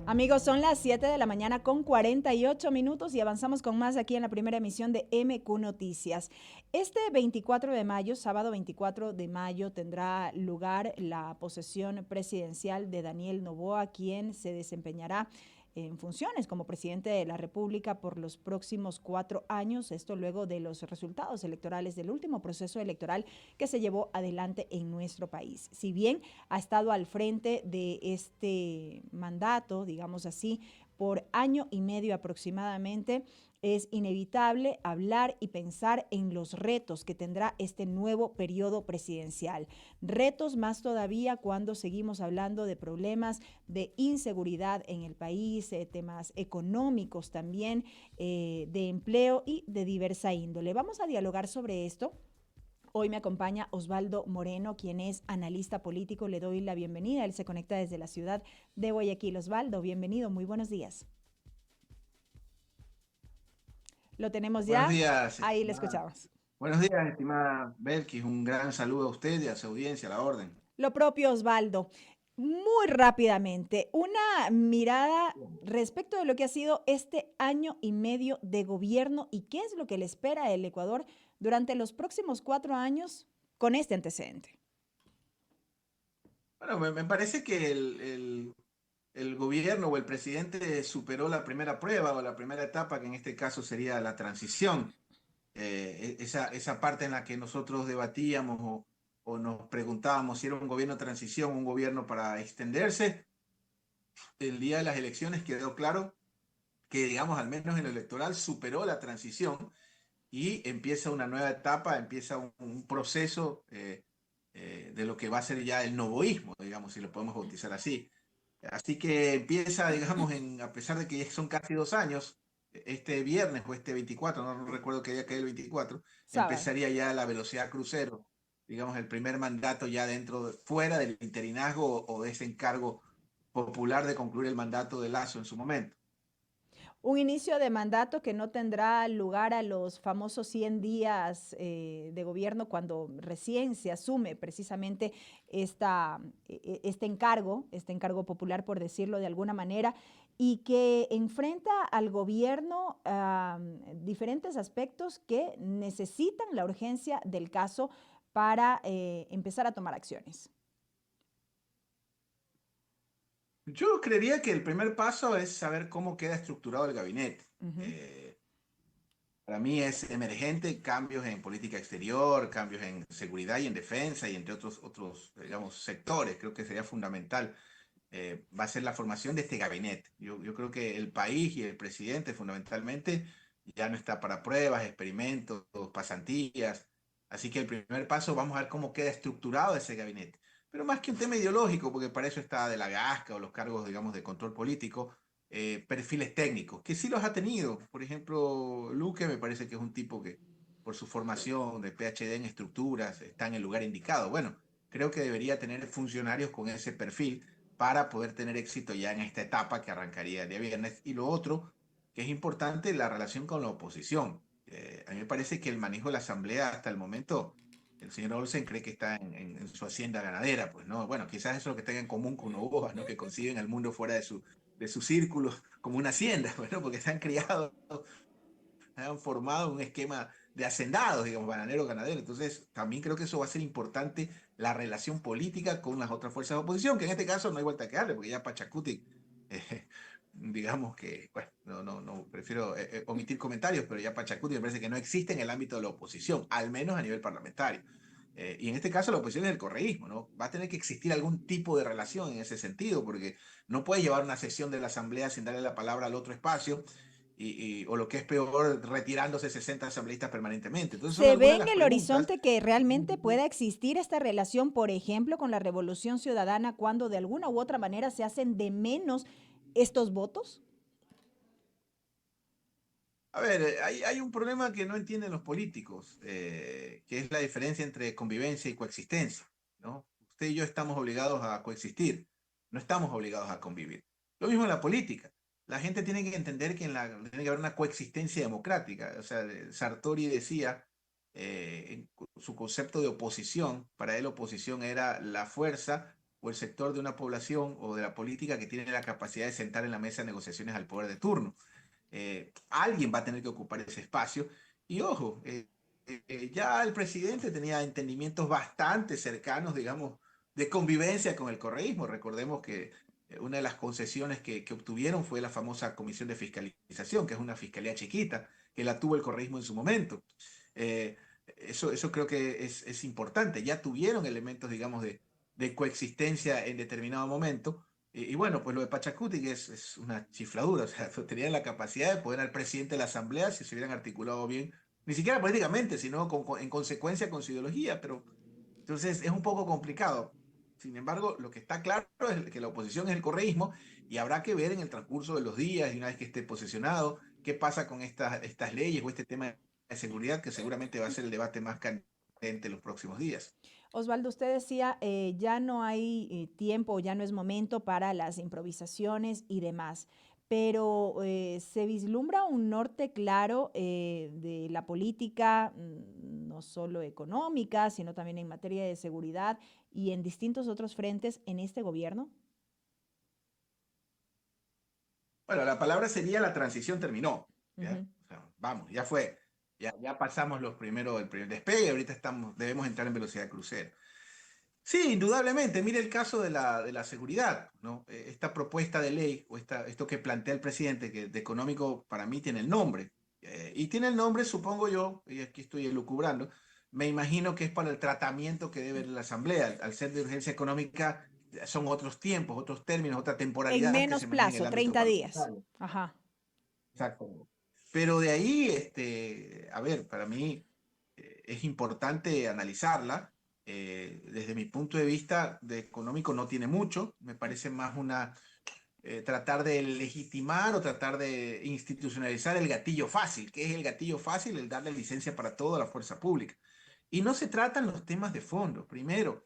Amigos, son las 7 de la mañana con 48 minutos y avanzamos con más aquí en la primera emisión de MQ Noticias. Este 24 de mayo, sábado 24 de mayo, tendrá lugar la posesión presidencial de Daniel Noboa, quien se desempeñará en funciones como presidente de la República por los próximos 4 años, esto luego de los resultados electorales del último proceso electoral que se llevó adelante en nuestro país. Si bien ha estado al frente de este mandato, digamos así, por año y medio aproximadamente, es inevitable hablar y pensar en los retos que tendrá este nuevo periodo presidencial. Retos más todavía cuando seguimos hablando de problemas de inseguridad en el país, temas económicos también, de empleo y de diversa índole. Vamos a dialogar sobre esto. Hoy me acompaña Osvaldo Moreno, quien es analista político. Le doy la bienvenida. Él se conecta desde la ciudad de Guayaquil. Osvaldo, bienvenido. Muy buenos días. ¿Lo tenemos Buenos ya? días, Ahí le estimada. escuchamos. Buenos días, estimada Belkis. Un gran saludo a usted y a su audiencia, a la orden. Lo propio, Osvaldo. Muy rápidamente, una mirada respecto de lo que ha sido este año y medio de gobierno y qué es lo que le espera el Ecuador durante los próximos 4 años con este antecedente. Bueno, me parece que el gobierno o el presidente superó la primera prueba o la primera etapa, que en este caso sería la transición. Esa parte en la que nosotros debatíamos o nos preguntábamos si era un gobierno de transición, un gobierno para extenderse. El día de las elecciones quedó claro que, digamos, al menos en lo electoral, superó la transición y empieza una nueva etapa, empieza un proceso de lo que va a ser ya el novoísmo, digamos, si lo podemos bautizar así. Así que empieza, digamos, a pesar de que ya son casi 2 años, este viernes o este 24, no recuerdo qué día cae el 24, Sábado. empezaría ya la velocidad crucero, digamos, el primer mandato ya fuera del interinazgo o de ese encargo popular de concluir el mandato de Lazo en su momento. Un inicio de mandato que no tendrá lugar a los famosos 100 días de gobierno, cuando recién se asume precisamente este encargo popular, por decirlo de alguna manera, y que enfrenta al gobierno diferentes aspectos que necesitan la urgencia del caso para empezar a tomar acciones. Yo creería que el primer paso es saber cómo queda estructurado el gabinete. Ujú. Eh, para mí es emergente cambios en política exterior, cambios en seguridad y en defensa y entre otros digamos, sectores. Creo que sería fundamental. Va a ser la formación de este gabinete. Yo creo que el país y el presidente fundamentalmente ya no está para pruebas, experimentos, pasantías. Así que el primer paso, vamos a ver cómo queda estructurado ese gabinete. Pero más que un tema ideológico, porque para eso está de la Gasca o los cargos, digamos, de control político, perfiles técnicos, que sí los ha tenido. Por ejemplo, Luque me parece que es un tipo que, por su formación de PhD en estructuras, está en el lugar indicado. Bueno, creo que debería tener funcionarios con ese perfil para poder tener éxito ya en esta etapa que arrancaría el día viernes. Y lo otro, que es importante, la relación con la oposición. A mí me parece que el manejo de la Asamblea hasta el momento, el señor Olsen cree que está en su hacienda ganadera, pues no, bueno, quizás eso es lo que tenga en común con Novoa, ¿no? Que conciben el mundo fuera de su círculo como una hacienda, bueno, porque se han criado, han formado un esquema de hacendados, digamos, bananeros, ganaderos. Entonces, también creo que eso va a ser importante, la relación política con las otras fuerzas de oposición, que en este caso no hay vuelta que darle, porque ya Pachacuti, digamos que, bueno, no, prefiero omitir comentarios, pero ya Pachacuti me parece que no existe en el ámbito de la oposición, al menos a nivel parlamentario. Y en este caso la oposición es el correísmo, ¿no? Va a tener que existir algún tipo de relación en ese sentido, porque no puede llevar una sesión de la Asamblea sin darle la palabra al otro espacio o lo que es peor, retirándose 60 asambleístas permanentemente. Entonces son ¿Se ve algunas de en las el preguntas. horizonte que realmente pueda existir esta relación, por ejemplo, con la Revolución Ciudadana, cuando de alguna u otra manera se hacen de menos estos votos? A ver, hay un problema que no entienden los políticos, que es la diferencia entre convivencia y coexistencia, ¿no? Usted y yo estamos obligados a coexistir, no estamos obligados a convivir. Lo mismo en la política. La gente tiene que entender que tiene que haber una coexistencia democrática. O sea, Sartori decía, en su concepto de oposición, para él oposición era la fuerza o el sector de una población o de la política que tiene la capacidad de sentar en la mesa de negociaciones al poder de turno. Alguien va a tener que ocupar ese espacio. Y ojo, ya el presidente tenía entendimientos bastante cercanos, digamos, de convivencia con el correísmo. Recordemos que una de las concesiones que obtuvieron fue la famosa Comisión de Fiscalización, que es una fiscalía chiquita, que la tuvo el correísmo en su momento. Eso creo que es importante. Ya tuvieron elementos, digamos, de coexistencia en determinado momento. Y bueno, pues lo de Pachacuti que es una chifladura, o sea, tenían la capacidad de poder al presidente de la Asamblea si se hubieran articulado bien, ni siquiera políticamente, sino en consecuencia con su ideología, pero entonces es un poco complicado. Sin embargo, lo que está claro es que la oposición es el correísmo y habrá que ver en el transcurso de los días y una vez que esté posesionado, qué pasa con estas leyes o este tema de seguridad, que seguramente va a ser el debate más candente en los próximos días. Osvaldo, usted decía, ya no hay tiempo, ya no es momento para las improvisaciones y demás, pero se vislumbra un norte claro de la política, no solo económica, sino también en materia de seguridad y en distintos otros frentes en este gobierno. Bueno, la palabra sería la transición terminó. ¿Ya? Ujú. O sea, vamos, ya fue. Ya pasamos el primer despegue, ahorita debemos entrar en velocidad crucero. Sí, indudablemente. Mire el caso de la seguridad, ¿no? Esta propuesta de ley o esto que plantea el presidente, que de económico para mí tiene el nombre. Y tiene el nombre, supongo yo, y aquí estoy elucubrando, me imagino que es para el tratamiento que debe la Asamblea. Al ser de urgencia económica, son otros tiempos, otros términos, otra En temporalidad que menos se maneja en el plazo, ámbito 30 días. parlamentario. Ajá. Exacto. Pero de ahí, a ver, para mí es importante analizarla. Desde mi punto de vista de económico no tiene mucho, me parece más tratar de legitimar o tratar de institucionalizar el gatillo fácil. ¿Qué es el gatillo fácil? El darle licencia para toda la fuerza pública. Y no se tratan los temas de fondo. Primero,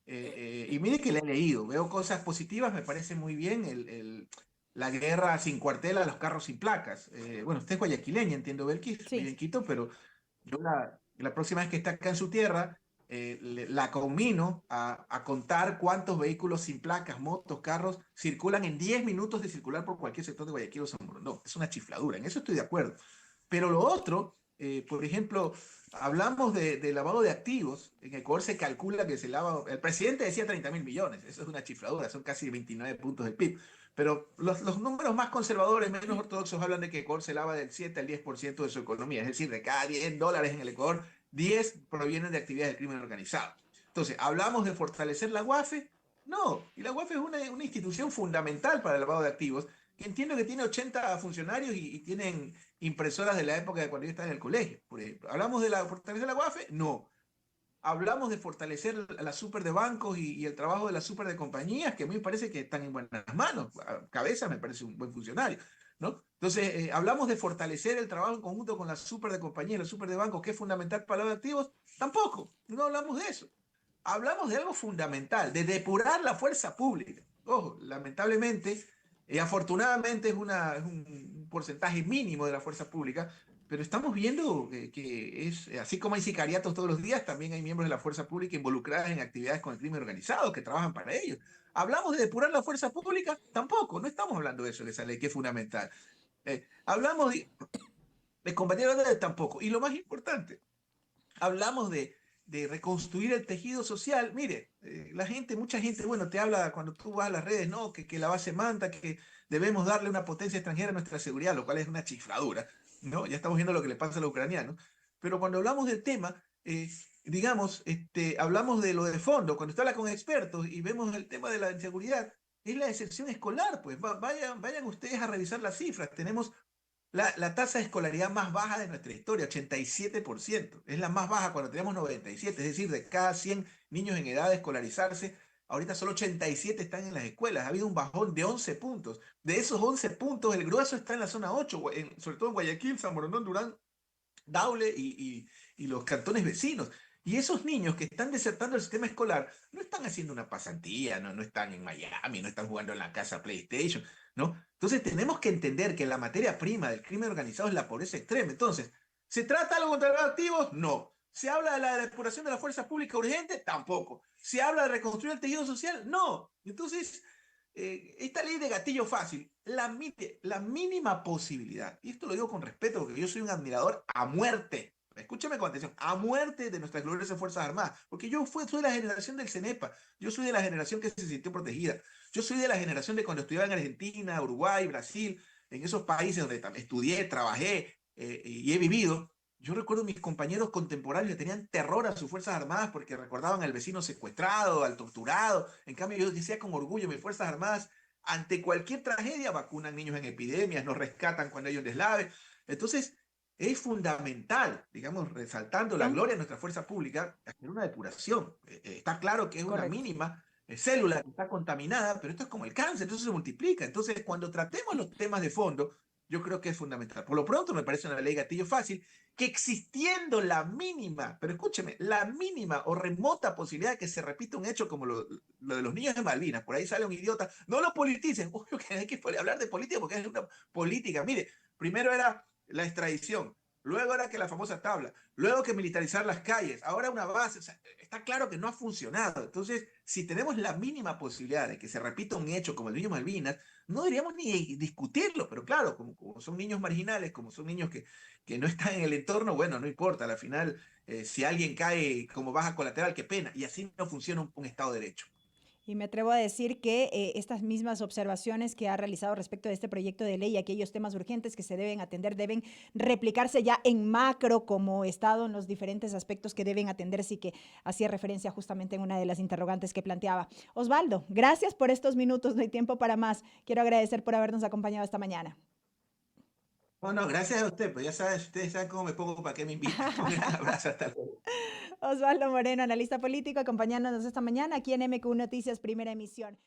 y mire que le he leído, veo cosas positivas, me parece muy bien la guerra sin cuartel a los carros sin placas. Bueno, usted es guayaquileña, entiendo, Belkis, vive Sí. en Quito, pero yo la próxima vez que está acá en su tierra, la conmino a contar cuántos vehículos sin placas, motos, carros, circulan en 10 minutos de circular por cualquier sector de Guayaquil o San Borondón. No, es una chifladura, en eso estoy de acuerdo. Pero lo otro, por ejemplo, hablamos de lavado de activos. En Ecuador se calcula que se lava. El presidente decía 30.000 millones. Eso es una chifladura. Son casi 29 puntos del PIB. Pero los números más conservadores, menos ortodoxos, hablan de que Ecuador se lava del 7 al 10% de su economía. Es decir, de cada $10 en el Ecuador, 10 provienen de actividades del crimen organizado. Entonces, ¿hablamos de fortalecer la UAFE? No. Y la UAFE es una institución fundamental para el lavado de activos, que entiendo que tiene 80 funcionarios y tienen impresoras de la época de cuando yo estaba en el colegio, por ejemplo. ¿Hablamos de la fortalecer la UAFE? No. Hablamos de fortalecer la super de bancos y el trabajo de la super de compañías, que a mí me parece que están en buenas manos. A Cabeza me parece un buen funcionario, ¿no? Entonces, hablamos de fortalecer el trabajo en conjunto con la super de compañías, la super de bancos, que es fundamental para los activos. Tampoco, no hablamos de eso. Hablamos de algo fundamental, de depurar la fuerza pública. Ojo, lamentablemente, afortunadamente es un porcentaje mínimo de la fuerza pública, pero estamos viendo que así como hay sicariatos todos los días, también hay miembros de la fuerza pública involucradas en actividades con el crimen organizado que trabajan para ellos. ¿Hablamos de depurar la fuerza pública? Tampoco, no estamos hablando de eso, de esa ley que es fundamental. Hablamos de combatir la deuda, tampoco. Y lo más importante, hablamos de reconstruir el tejido social. Mire, mucha gente, bueno, te habla cuando tú vas a las redes, ¿no? Que la base manda, que debemos darle una potencia extranjera a nuestra seguridad, lo cual es una chifladura, ¿no? Ya estamos viendo lo que le pasa a los ucranianos. Pero cuando hablamos del tema, digamos, hablamos de lo de fondo, cuando usted habla con expertos y vemos el tema de la inseguridad, es la deserción escolar, pues vayan ustedes a revisar las cifras. Tenemos la tasa de escolaridad más baja de nuestra historia, 87%. Es la más baja cuando tenemos 97. Es decir, de cada 100 niños en edad de escolarizarse, ahorita solo 87 están en las escuelas. Ha habido un bajón de 11 puntos. De esos 11 puntos, el grueso está en la zona 8, sobre todo en Guayaquil, San Borondón, Durán, Daule y los cantones vecinos. Y esos niños que están desertando el sistema escolar no están haciendo una pasantía, no están en Miami, no están jugando en la casa PlayStation, ¿no? Entonces tenemos que entender que la materia prima del crimen organizado es la pobreza extrema. Entonces, ¿se trata algo contra los activos? No. ¿Se habla de la depuración de la fuerza pública urgente? Tampoco. ¿Se habla de reconstruir el tejido social? No. Entonces, esta ley de gatillo fácil, la mínima posibilidad, y esto lo digo con respeto porque yo soy un admirador a muerte, escúchame con atención, a muerte de nuestras gloriosas Fuerzas Armadas, porque soy de la generación del CENEPA, yo soy de la generación que se sintió protegida, yo soy de la generación de cuando estudiaba en Argentina, Uruguay, Brasil, en esos países donde estudié, trabajé y he vivido. Yo recuerdo mis compañeros contemporáneos que tenían terror a sus Fuerzas Armadas porque recordaban al vecino secuestrado, al torturado. En cambio, yo decía con orgullo, mis Fuerzas Armadas, ante cualquier tragedia, vacunan niños en epidemias, nos rescatan cuando hay un deslave. Entonces, es fundamental, digamos, resaltando la gloria de nuestra fuerza pública, hacer una depuración. Está claro que es una Correcto. mínima célula que está contaminada, pero esto es como el cáncer, entonces se multiplica. Entonces, cuando tratemos los temas de fondo, yo creo que es fundamental. Por lo pronto, me parece una ley gatillo fácil que existiendo la mínima, pero escúcheme, la mínima o remota posibilidad de que se repita un hecho como lo de los niños de Malvinas, por ahí sale un idiota, no lo politicen, obvio que hay que hablar de política porque es una política. Mire, primero era la extradición, luego era que la famosa tabla, luego que militarizar las calles, ahora una base, o sea, está claro que no ha funcionado. Entonces, si tenemos la mínima posibilidad de que se repita un hecho como el niño Malvinas, no deberíamos ni discutirlo, pero claro, como son niños marginales, como son niños que no están en el entorno, bueno, no importa, al final, si alguien cae como baja colateral, qué pena, y así no funciona un Estado de Derecho. Y me atrevo a decir que estas mismas observaciones que ha realizado respecto de este proyecto de ley y aquellos temas urgentes que se deben atender deben replicarse ya en macro como Estado en los diferentes aspectos que deben atenderse y que hacía referencia justamente en una de las interrogantes que planteaba. Osvaldo, gracias por estos minutos, no hay tiempo para más. Quiero agradecer por habernos acompañado esta mañana. Bueno, gracias a usted, pues ya sabes, ustedes saben cómo me pongo para que me invitan. Un gran abrazo, hasta luego. Osvaldo Moreno, analista político, acompañándonos esta mañana aquí en MQ Noticias, primera emisión.